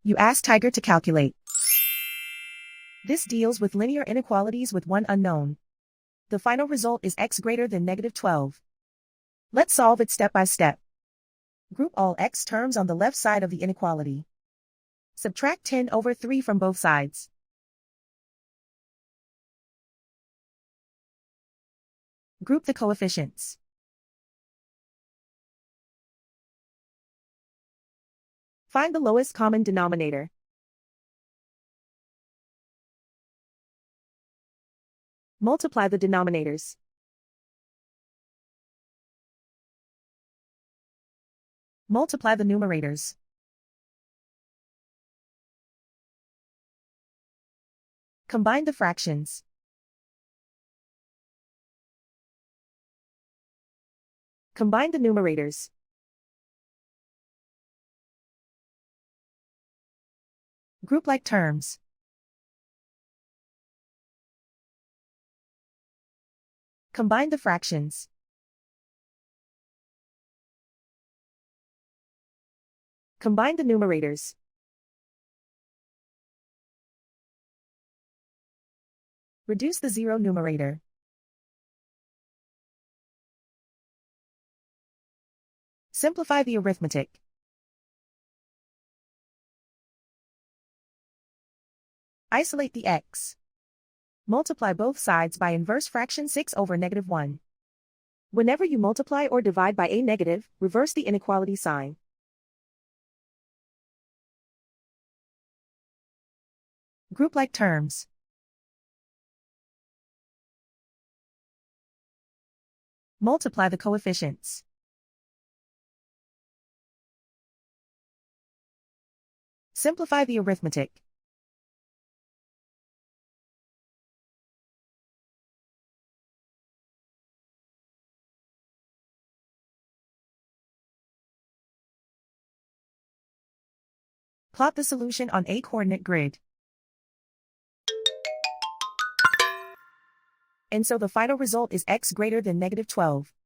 You ask Tiger to calculate. This deals with linear inequalities with one unknown. The final result is x greater than -12. Let's solve it step by step. Group all x terms on the left side of the inequality. Subtract 10/3 from both sides. Group the coefficients. Find the lowest common denominator. Multiply the denominators. Multiply the numerators. Combine the fractions. Combine the numerators. Group like terms. Combine the fractions. Combine the numerators. Reduce the zero numerator. Simplify the arithmetic. Isolate the x. Multiply both sides by inverse fraction 6/(-1). Whenever you multiply or divide by a negative, reverse the inequality sign. Group like terms. Multiply the coefficients. Simplify the arithmetic. Plot the solution on a coordinate grid. And so the final result is x greater than -12.